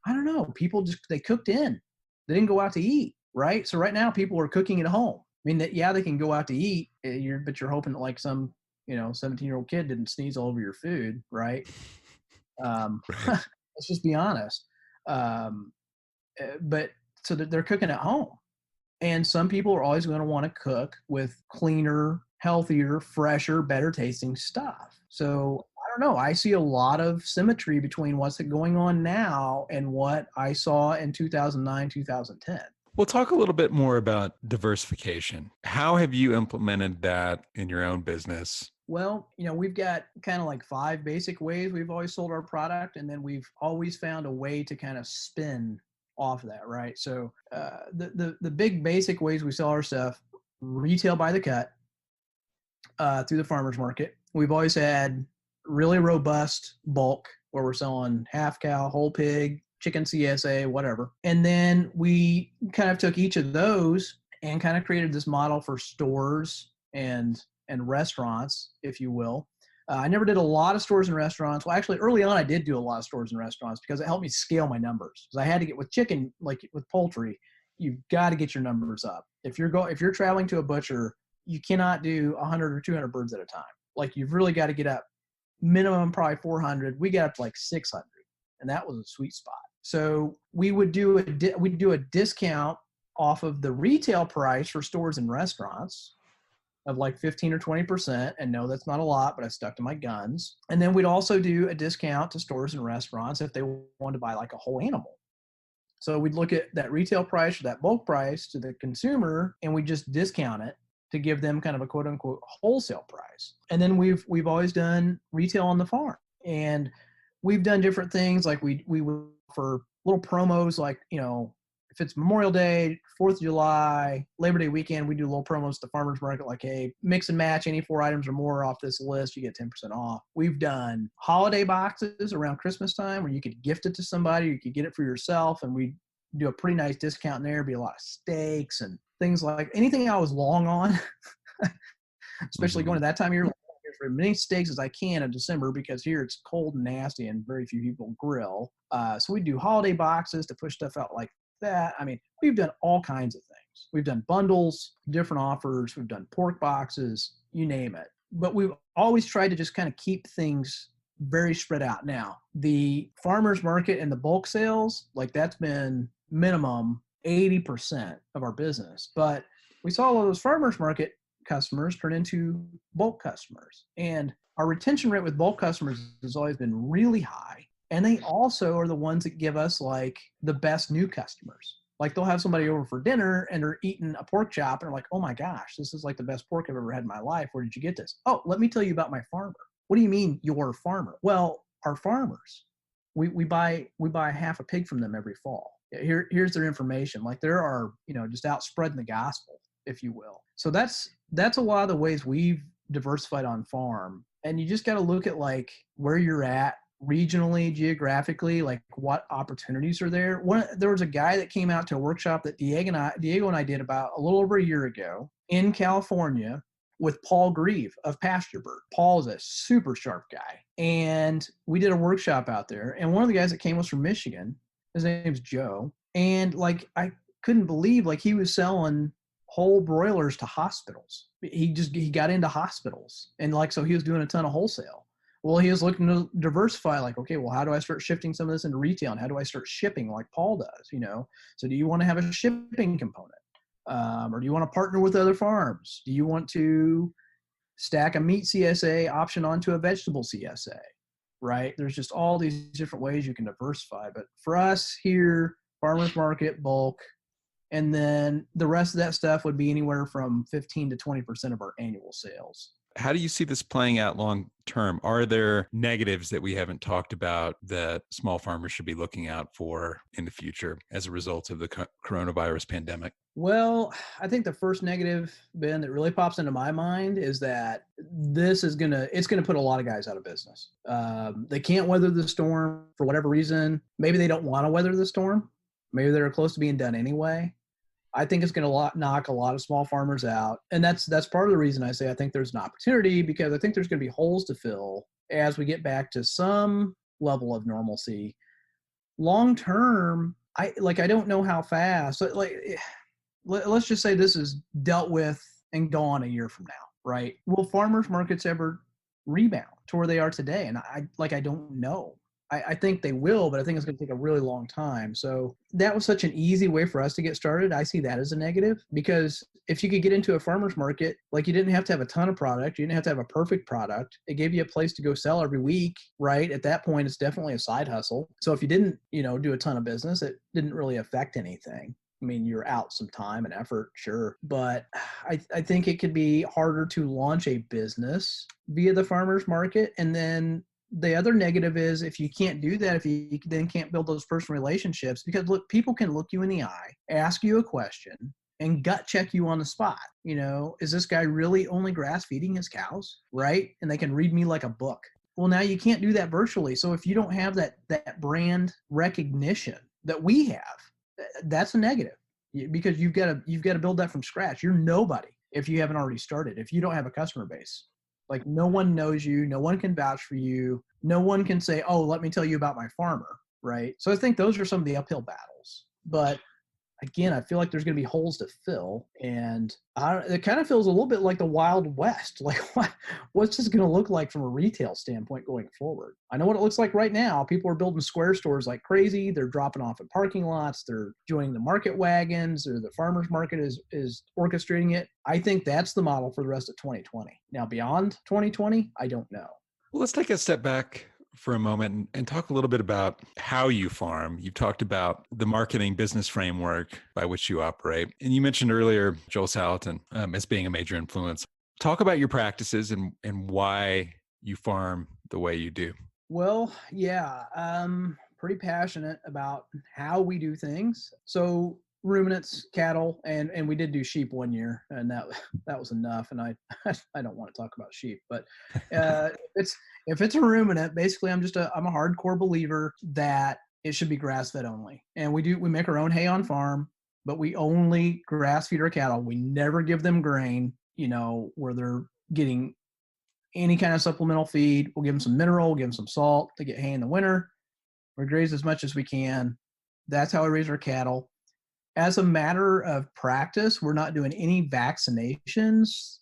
I don't know. People they cooked in. They didn't go out to eat, right? So right now people are cooking at home. I mean, they can go out to eat, but you're hoping that like some, 17-year-old kid didn't sneeze all over your food, right? Right. Let's just be honest. But so that they're cooking at home. And some people are always going to want to cook with cleaner, healthier, fresher, better tasting stuff. So I don't know. I see a lot of symmetry between what's going on now and what I saw in 2009, 2010. We'll talk a little bit more about diversification. How have you implemented that in your own business? Well, we've got kind of like 5 basic ways we've always sold our product. And then we've always found a way to kind of spin off of that, right? So the big basic ways we sell our stuff: retail by the cut through the farmers market. We've always had really robust bulk where we're selling half cow, whole pig, chicken CSA, whatever. And then we kind of took each of those and kind of created this model for stores and restaurants, if you will. I never did a lot of stores and restaurants. Well, actually, early on, I did do a lot of stores and restaurants because it helped me scale my numbers. Because I had to get with chicken, like with poultry, you've got to get your numbers up. If you're traveling to a butcher, you cannot do 100 or 200 birds at a time. Like you've really got to get up minimum probably 400. We got up to like 600, and that was a sweet spot. So we would do a discount off of the retail price for stores and restaurants of like 15 or 20%. And no, that's not a lot, but I stuck to my guns. And then we'd also do a discount to stores and restaurants if they wanted to buy like a whole animal. So we'd look at that retail price or that bulk price to the consumer, and we just discount it to give them kind of a quote unquote wholesale price. And then we've always done retail on the farm, and we've done different things. Like we would for little promos, like, if it's Memorial Day, 4th of July, Labor Day weekend, we do little promos at the farmers market, like, "Hey, mix and match any 4 items or more off this list, you get 10% off." We've done holiday boxes around Christmas time where you could gift it to somebody, or you could get it for yourself, and we do a pretty nice discount in there. It'd be a lot of steaks and things like anything I was long on, especially going to that time of year, for as many steaks as I can in December, because here it's cold and nasty and very few people grill. So we do holiday boxes to push stuff out like that. I mean, we've done all kinds of things. We've done bundles, different offers. We've done pork boxes, you name it. But we've always tried to just kind of keep things very spread out. Now, the farmers market and the bulk sales, like that's been minimum 80% of our business. But we saw all those farmers market customers turn into bulk customers. And our retention rate with bulk customers has always been really high. And they also are the ones that give us like the best new customers. Like they'll have somebody over for dinner and they're eating a pork chop and they're like, oh my gosh, this is like the best pork I've ever had in my life. Where did you get this? Oh, let me tell you about my farmer. What do you mean your farmer? Well, our farmers, we buy half a pig from them every fall. Here's their information. Like there are, just out spreading the gospel, if you will. So that's a lot of the ways we've diversified on farm. And you just got to look at like where you're at regionally, geographically, like what opportunities are there. There was a guy that came out to a workshop that Diego and I did about a little over a year ago in California with Paul Grieve of Pasture Bird. Paul is a super sharp guy. And we did a workshop out there. And one of the guys that came was from Michigan. His name's Joe. And like, I couldn't believe like he was selling whole broilers to hospitals. He got into hospitals. And like, so he was doing a ton of wholesale. Well, he was looking to diversify, like, okay, well, how do I start shifting some of this into retail? And how do I start shipping like Paul does, So do you want to have a shipping component? Or do you want to partner with other farms? Do you want to stack a meat CSA option onto a vegetable CSA, right? There's just all these different ways you can diversify. But for us here, farmers market, bulk, and then the rest of that stuff would be anywhere from 15 to 20% of our annual sales. How do you see this playing out long term? Are there negatives that we haven't talked about that small farmers should be looking out for in the future as a result of the coronavirus pandemic? Well, I think the first negative, Ben, that really pops into my mind is that it's going to put a lot of guys out of business. They can't weather the storm for whatever reason. Maybe they don't want to weather the storm. Maybe they're close to being done anyway. I think it's going to knock a lot of small farmers out. And that's part of the reason I say I think there's an opportunity, because I think there's going to be holes to fill as we get back to some level of normalcy. Long term, I don't know how fast. Let's just say this is dealt with and gone a year from now, right? Will farmers markets ever rebound to where they are today? And I don't know. I think they will, but I think it's going to take a really long time. So that was such an easy way for us to get started. I see that as a negative, because if you could get into a farmer's market, like you didn't have to have a ton of product. You didn't have to have a perfect product. It gave you a place to go sell every week, right? At that point, it's definitely a side hustle. So if you didn't, do a ton of business, it didn't really affect anything. I mean, you're out some time and effort, sure. But I think it could be harder to launch a business via the farmer's market. And then the other negative is if you can't do that, if you then can't build those personal relationships, because look, people can look you in the eye, ask you a question, and gut check you on the spot. Is this guy really only grass feeding his cows, right? And they can read me like a book. Well, now you can't do that virtually. So if you don't have that brand recognition that we have, that's a negative, because you've got to build that from scratch. You're nobody if you haven't already started, if you don't have a customer base. Like no one knows you, no one can vouch for you, no one can say, oh, let me tell you about my farmer, right? So I think those are some of the uphill battles. But again, I feel like there's going to be holes to fill, and it kind of feels a little bit like the Wild West. Like what's this going to look like from a retail standpoint going forward? I know what it looks like right now. People are building square stores like crazy. They're dropping off in parking lots. They're joining the market wagons, or the farmers market is orchestrating it. I think that's the model for the rest of 2020. Now, beyond 2020, I don't know. Well, let's take a step back for a moment and talk a little bit about how you farm. You've talked about the marketing business framework by which you operate. And you mentioned earlier Joel Salatin as being a major influence. Talk about your practices and why you farm the way you do. Well, yeah, pretty passionate about how we do things. So ruminants, cattle, and we did do sheep one year, and that was enough. And I don't want to talk about sheep, but if it's a ruminant, basically I'm a hardcore believer that it should be grass fed only. And we make our own hay on farm, but we only grass feed our cattle. We never give them grain, where they're getting any kind of supplemental feed. We'll give them some mineral, we'll give them some salt. They get hay in the winter. We graze as much as we can. That's how we raise our cattle. As a matter of practice, we're not doing any vaccinations.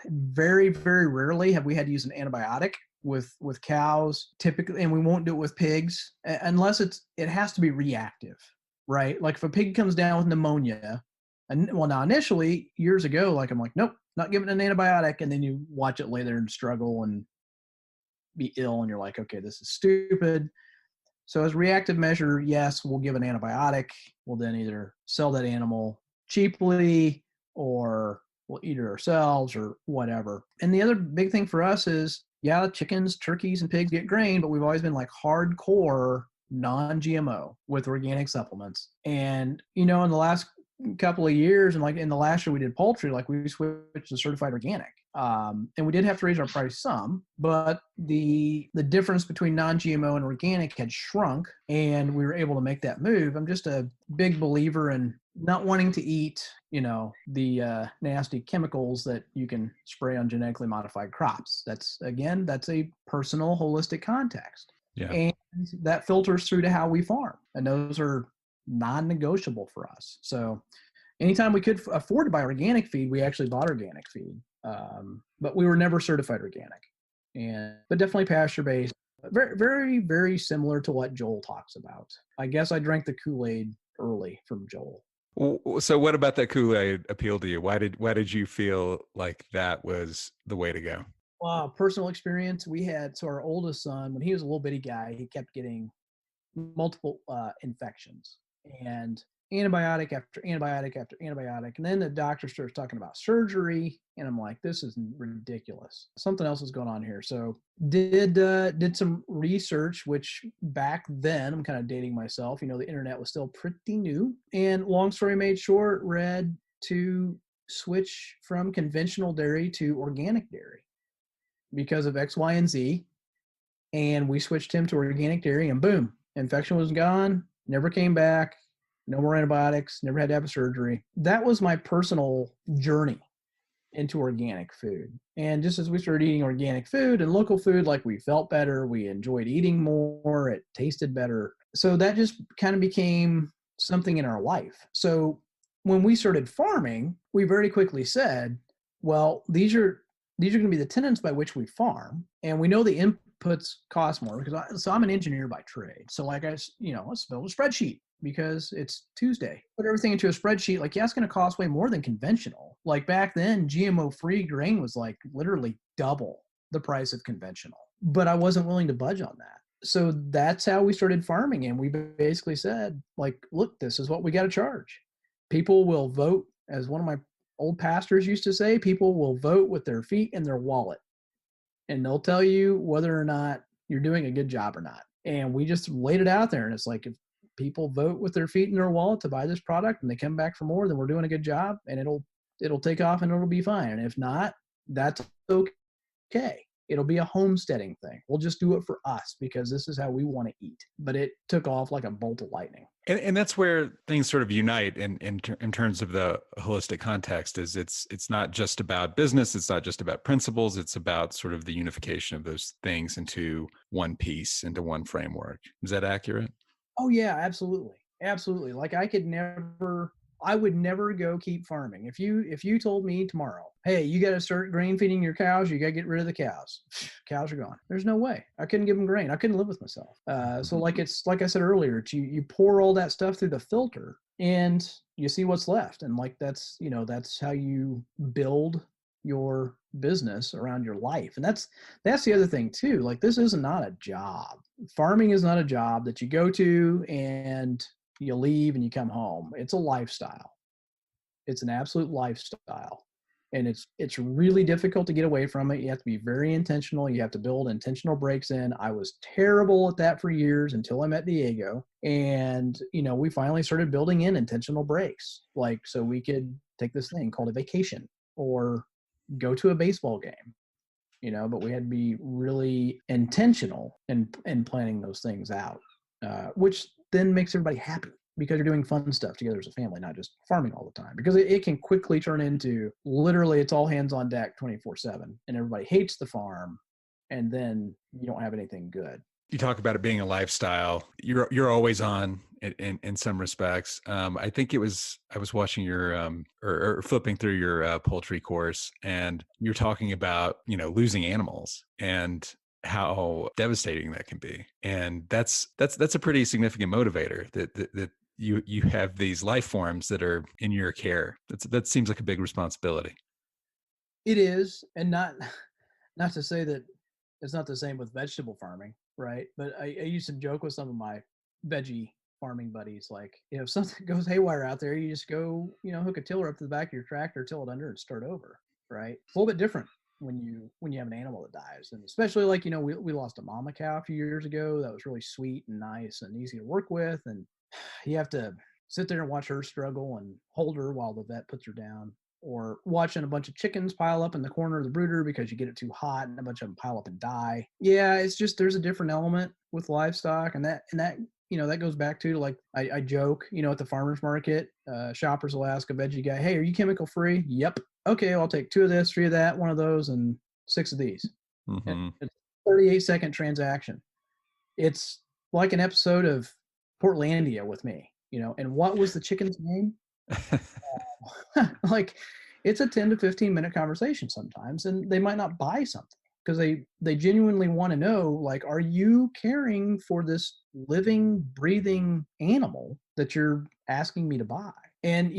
Very, very rarely have we had to use an antibiotic with cows, typically, and we won't do it with pigs unless it has to be reactive, right? Like if a pig comes down with pneumonia, now initially years ago, I'm like, nope, not giving an antibiotic, and then you watch it lay there and struggle and be ill, and you're like, okay, this is stupid. So as reactive measure, yes, we'll give an antibiotic. We'll then either sell that animal cheaply or we'll eat it ourselves or whatever. And the other big thing for us is, yeah, chickens, turkeys, and pigs get grain, but we've always been like hardcore non-GMO with organic supplements. And, in the last couple of years, and like in the last year we did poultry, like we switched to certified organic. And we did have to raise our price some, but the difference between non-GMO and organic had shrunk, and we were able to make that move. I'm just a big believer in not wanting to eat, the nasty chemicals that you can spray on genetically modified crops. That's a personal, holistic context. Yeah. And that filters through to how we farm. And those are non-negotiable for us. So anytime we could afford to buy organic feed, we actually bought organic feed. But we were never certified organic, but definitely pasture-based. Very, very, very similar to what Joel talks about. I guess I drank the Kool-Aid early from Joel. So what about that Kool-Aid appealed to you? Why did you feel like that was the way to go? Well, personal experience. So our oldest son, when he was a little bitty guy, he kept getting multiple infections and antibiotic after antibiotic after antibiotic. And then the doctor starts talking about surgery. And I'm like, this is ridiculous. Something else is going on here. So did some research, which back then, I'm kind of dating myself, the internet was still pretty new. And long story made short, read to switch from conventional dairy to organic dairy because of X, Y, and Z. And we switched him to organic dairy, and boom, infection was gone, never came back, no more antibiotics, never had to have a surgery. That was my personal journey into organic food. And just as we started eating organic food and local food, like we felt better, we enjoyed eating more, it tasted better. So that just kind of became something in our life. So when we started farming, we very quickly said, well, these are going to be the tenets by which we farm. And we know the inputs cost more because I'm an engineer by trade. So like let's build a spreadsheet because it's Tuesday. Put everything into a spreadsheet. Like, yeah, it's going to cost way more than conventional. Like back then, GMO-free grain was like literally double the price of conventional. But I wasn't willing to budge on that. So that's how we started farming. And we basically said, like, look, this is what we got to charge. People will vote, as one of my old pastors used to say, people will vote with their feet and their wallet. And they'll tell you whether or not you're doing a good job or not. And we just laid it out there. And it's like, if people vote with their feet and their wallet to buy this product and they come back for more, then we're doing a good job and it'll take off and it'll be fine. And if not, that's okay. It'll be a homesteading thing. We'll just do it for us because this is how we want to eat. But it took off like a bolt of lightning. And that's where things sort of unite in terms of the holistic context. Is it's not just about business, it's not just about principles, it's about sort of the unification of those things into one piece, into one framework. Is that accurate? Oh yeah, absolutely. Absolutely. Like I would never go keep farming. If you told me tomorrow, hey, you got to start grain feeding your cows, you got to get rid of the cows. Cows are gone. There's no way. I couldn't give them grain. I couldn't live with myself. So like I said earlier, you pour all that stuff through the filter and you see what's left. And like that's how you build your business around your life. And that's the other thing too. Like this is not a job. Farming is not a job that you go to and you leave and you come home. It's a lifestyle. It's an absolute lifestyle. And it's really difficult to get away from it. You have to be very intentional. You have to build intentional breaks in. I was terrible at that for years until I met Diego. And, we finally started building in intentional breaks. Like, so we could take this thing called a vacation or go to a baseball game, but we had to be really intentional in planning those things out, which then makes everybody happy because you're doing fun stuff together as a family, not just farming all the time, because it can quickly turn into literally it's all hands on deck 24/7 and everybody hates the farm and then you don't have anything good. You talk about it being a lifestyle. You're always on in some respects. I think I was watching your or flipping through your poultry course, and you're talking about losing animals and how devastating that can be. And that's a pretty significant motivator that you have these life forms that are in your care. That seems like a big responsibility. It is, and not to say that it's not the same with vegetable farming. right? But I used to joke with some of my veggie farming buddies, like, if something goes haywire out there, you just go, hook a tiller up to the back of your tractor, till it under, and start over, right? It's a little bit different when you have an animal that dies, and especially, like, we lost a mama cow a few years ago that was really sweet and nice and easy to work with, and you have to sit there and watch her struggle and hold her while the vet puts her down, or watching a bunch of chickens pile up in the corner of the brooder because you get it too hot and a bunch of them pile up and die. Yeah, it's just, there's a different element with livestock, and that goes back to, like, I joke, at the farmer's market, shoppers will ask a veggie guy, "Hey, are you chemical free?" "Yep." "Okay, I'll take 2 of this, 3 of that, 1 of those, and 6 of these." Mm-hmm. And it's a 38-second transaction. It's like an episode of Portlandia with me, and what was the chicken's name? Like, it's a 10 to 15 minute conversation sometimes, and they might not buy something because they genuinely want to know, like, are you caring for this living, breathing animal that you're asking me to buy? And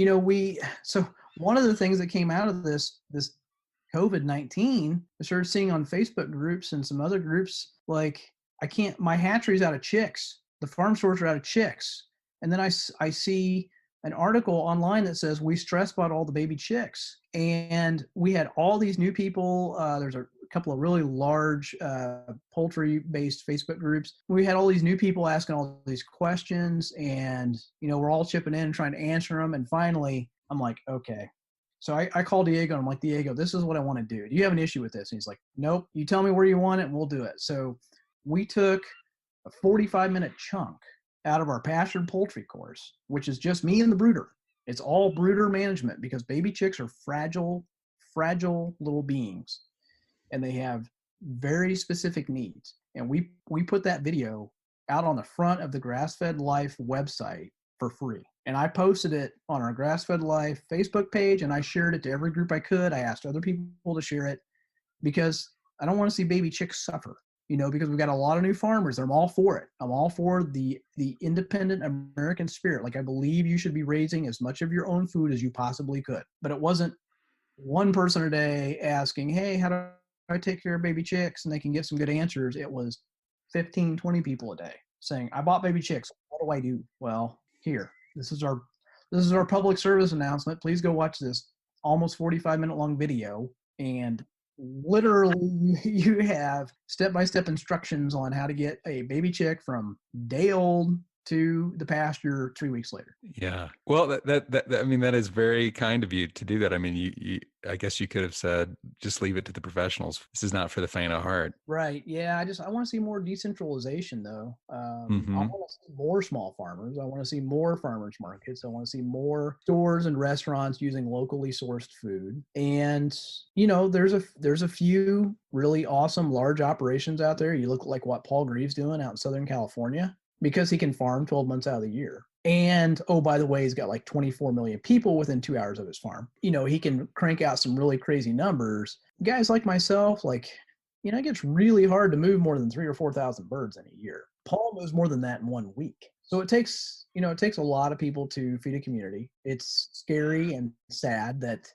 so one of the things that came out of this COVID-19, I started seeing on Facebook groups and some other groups, like, my hatchery's out of chicks, the farm stores are out of chicks, and then I see an article online that says we stress about all the baby chicks, and we had all these new people. There's a couple of really large poultry-based Facebook groups. We had all these new people asking all these questions, and we're all chipping in and trying to answer them. And finally, I'm like, okay. So I called Diego, and I'm like, "Diego, this is what I want to do. Do you have an issue with this?" And he's like, "Nope. You tell me where you want it, and we'll do it." So we took a 45-minute chunk out of our pastured poultry course, which is just me and the brooder. It's all brooder management, because baby chicks are fragile little beings, and they have very specific needs. And we put that video out on the front of the Grass-Fed Life website for free. And I posted it on our Grass-Fed Life Facebook page, and I shared it to every group I could. I asked other people to share it, because I don't want to see baby chicks suffer. Because we've got a lot of new farmers. I'm all for it. I'm all for the independent American spirit. Like, I believe you should be raising as much of your own food as you possibly could. But it wasn't one person a day asking, "Hey, how do I take care of baby chicks?" and they can get some good answers. It was 15, 20 people a day saying, "I bought baby chicks. What do I do?" Well, here, this is our public service announcement. Please go watch this almost 45-minute long video, and literally you have step-by-step instructions on how to get a baby chick from day old to the pasture 3 weeks later. Yeah. Well, that I mean, that is very kind of you to do that. I mean, you I guess you could have said, just leave it to the professionals. This is not for the faint of heart. Right. Yeah. I want to see more decentralization, though. I want to see more small farmers. I want to see more farmers markets. I want to see more stores and restaurants using locally sourced food. And there's a few really awesome large operations out there. You look like what Paul Grieve's doing out in Southern California, because he can farm 12 months out of the year. And, oh, by the way, he's got like 24 million people within 2 hours of his farm. He can crank out some really crazy numbers. Guys like myself, like, it gets really hard to move more than 3,000 or 4,000 birds in a year. Paul moves more than that in 1 week. So it takes a lot of people to feed a community. It's scary and sad that,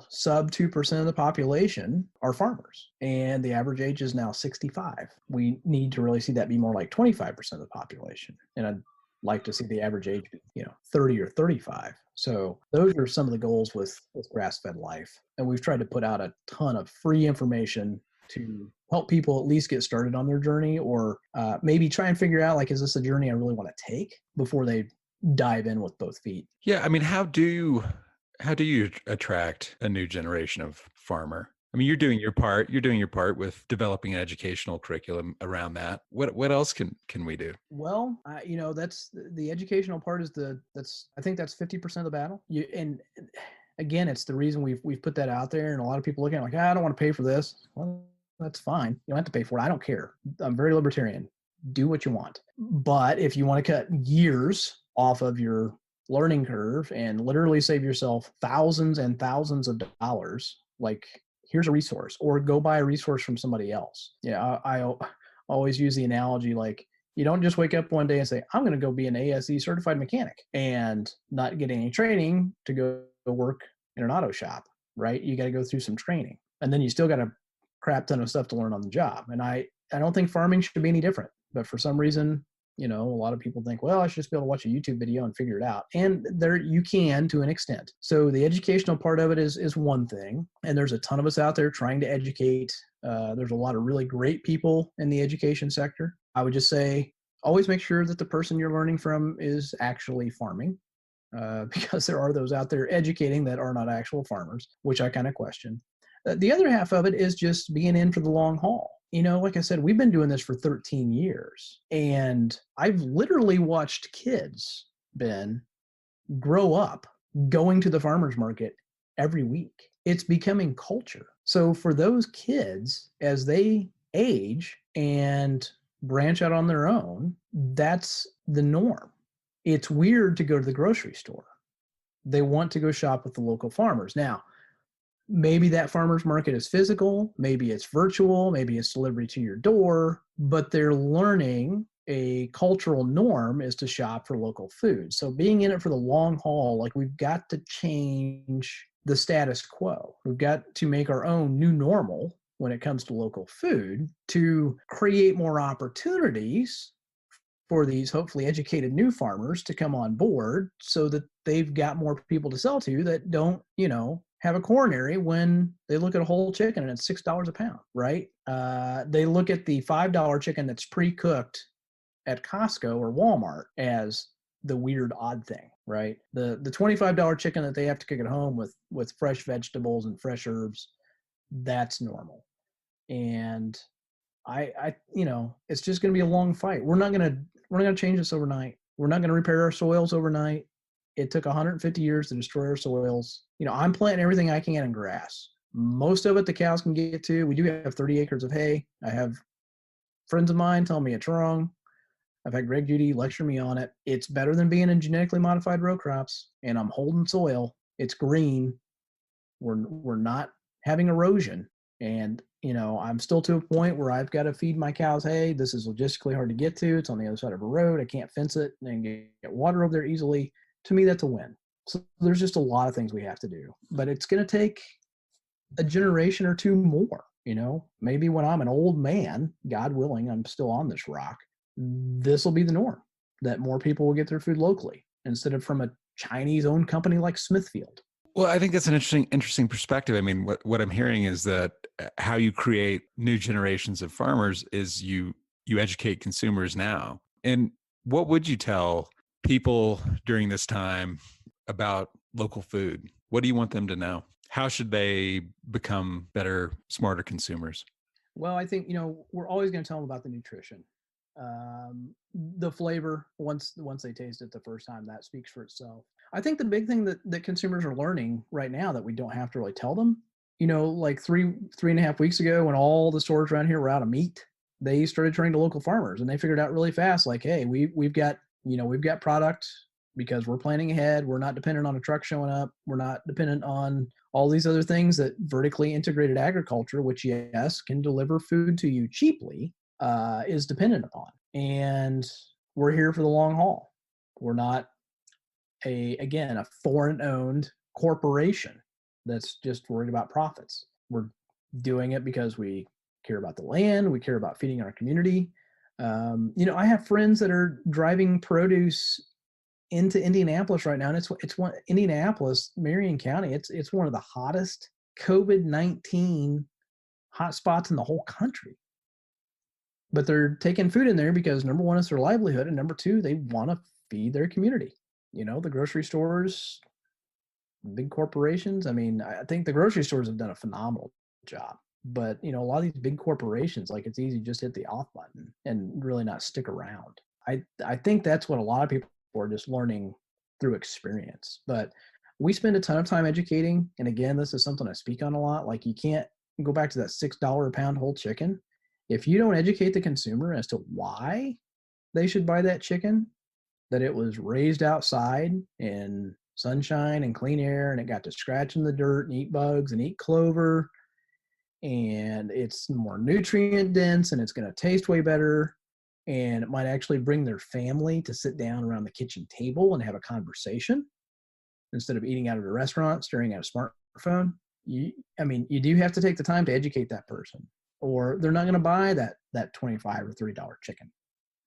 sub 2% of the population are farmers, and the average age is now 65. We need to really see that be more like 25% of the population. And I'd like to see the average age be, 30 or 35. So those are some of the goals with Grass-Fed Life. And we've tried to put out a ton of free information to help people at least get started on their journey, or maybe try and figure out, like, is this a journey I really want to take, before they dive in with both feet. Yeah. I mean, how do you attract a new generation of farmer? I mean, you're doing your part with developing an educational curriculum around that. What else can we do? Well, that's the educational part I think that's 50% of the battle. And again, it's the reason we've put that out there, and a lot of people look at it like, I don't want to pay for this. Well, that's fine. You don't have to pay for it. I don't care. I'm very libertarian. Do what you want. But if you want to cut years off of your learning curve and literally save yourself thousands and thousands of dollars, like, here's a resource, or go buy a resource from somebody else. Yeah, I always use the analogy, like, you don't just wake up one day and say, I'm going to go be an ASE certified mechanic and not get any training to go work in an auto shop, right? You got to go through some training, and then you still got a crap ton of stuff to learn on the job. And I don't think farming should be any different. But for some reason, a lot of people think, well, I should just be able to watch a YouTube video and figure it out. And there you can to an extent. So the educational part of it is one thing. And there's a ton of us out there trying to educate. There's a lot of really great people in the education sector. I would just say, always make sure that the person you're learning from is actually farming, because there are those out there educating that are not actual farmers, which I kind of question. The other half of it is just being in for the long haul. Like I said, we've been doing this for 13 years, and I've literally watched kids, Ben, grow up going to the farmer's market every week. It's becoming culture. So for those kids, as they age and branch out on their own, that's the norm. It's weird to go to the grocery store. They want to go shop with the local farmers. Now, maybe that farmer's market is physical, maybe it's virtual, maybe it's delivery to your door, but they're learning a cultural norm is to shop for local food. So being in it for the long haul, like, we've got to change the status quo. We've got to make our own new normal when it comes to local food to create more opportunities for these hopefully educated new farmers to come on board so that they've got more people to sell to that don't, have a coronary when they look at a whole chicken and it's $6 a pound, right? They look at the $5 chicken that's pre-cooked at Costco or Walmart as the weird, odd thing, right? The $25 chicken that they have to cook at home with fresh vegetables and fresh herbs, that's normal. And I it's just going to be a long fight. We're not going to change this overnight. We're not going to repair our soils overnight. It took 150 years to destroy our soils. I'm planting everything I can in grass. Most of it the cows can get to. We do have 30 acres of hay. I have friends of mine tell me it's wrong. I've had Greg Judy lecture me on it. It's better than being in genetically modified row crops, and I'm holding soil. It's green. We're not having erosion. And, I'm still to a point where I've got to feed my cows hay. This is logistically hard to get to. It's on the other side of a road. I can't fence it and get water over there easily. To me, that's a win. So there's just a lot of things we have to do. But it's going to take a generation or two more. Maybe when I'm an old man, God willing, I'm still on this rock, this will be the norm, that more people will get their food locally instead of from a Chinese-owned company like Smithfield. Well, I think that's an interesting perspective. I mean, what I'm hearing is that how you create new generations of farmers is you educate consumers now. And what would you tell people during this time about local food? What do you want them to know? How should they become better, smarter consumers? Well, I think, we're always going to tell them about the nutrition. The flavor, once they taste it the first time, that speaks for itself. I think the big thing that consumers are learning right now that we don't have to really tell them, like 3.5 weeks ago, when all the stores around here were out of meat, they started turning to local farmers, and they figured out really fast, like, hey, we've got product because we're planning ahead. We're not dependent on a truck showing up. We're not dependent on all these other things that vertically integrated agriculture, which, yes, can deliver food to you cheaply, is dependent upon. And we're here for the long haul. We're not a foreign-owned corporation that's just worried about profits. We're doing it because we care about the land. We care about feeding our community. I have friends that are driving produce into Indianapolis right now, and it's one Indianapolis, Marion County. It's one of the hottest COVID-19 hot spots in the whole country. But they're taking food in there because, number one, it's their livelihood, and number two, they want to feed their community. The grocery stores, big corporations. I mean, I think the grocery stores have done a phenomenal job. But, a lot of these big corporations, like, it's easy to just hit the off button and really not stick around. I think that's what a lot of people are just learning through experience. But we spend a ton of time educating. And again, this is something I speak on a lot. Like, you can't go back to that $6 a pound whole chicken. If you don't educate the consumer as to why they should buy that chicken, that it was raised outside in sunshine and clean air, and it got to scratch in the dirt and eat bugs and eat clover, and it's more nutrient dense, and it's going to taste way better, and it might actually bring their family to sit down around the kitchen table and have a conversation instead of eating out at a restaurant, staring at a smartphone. You do have to take the time to educate that person, or they're not going to buy that $25 or $30 chicken.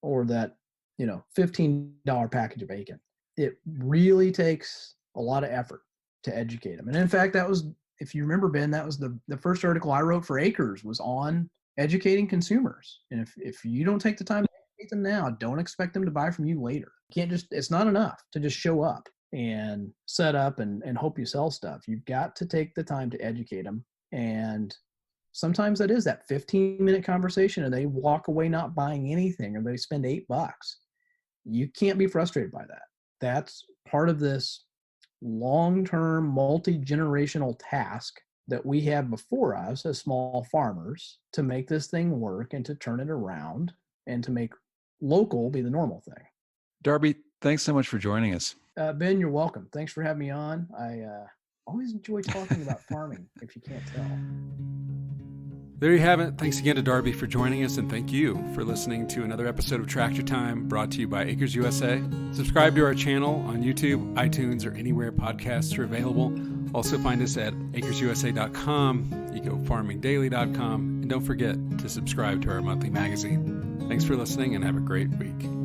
or that, $15 package of bacon. It really takes a lot of effort to educate them. And in fact, that was, if you remember, Ben, that was the first article I wrote for Acres, was on educating consumers. And if you don't take the time to educate them now, don't expect them to buy from you later. You can't it's not enough to just show up and set up and hope you sell stuff. You've got to take the time to educate them. And sometimes that is that 15-minute conversation and they walk away not buying anything, or they spend $8. You can't be frustrated by that. That's part of this long-term, multi-generational task that we have before us as small farmers to make this thing work and to turn it around and to make local be the normal thing. Darby, thanks so much for joining us. Ben, you're welcome. Thanks for having me on. I always enjoy talking about farming, if you can't tell. There you have it. Thanks again to Darby for joining us, and thank you for listening to another episode of Tractor Time, brought to you by Acres USA. Subscribe to our channel on YouTube, iTunes, or anywhere podcasts are available. Also find us at acresusa.com, ecofarmingdaily.com, and don't forget to subscribe to our monthly magazine. Thanks for listening and have a great week.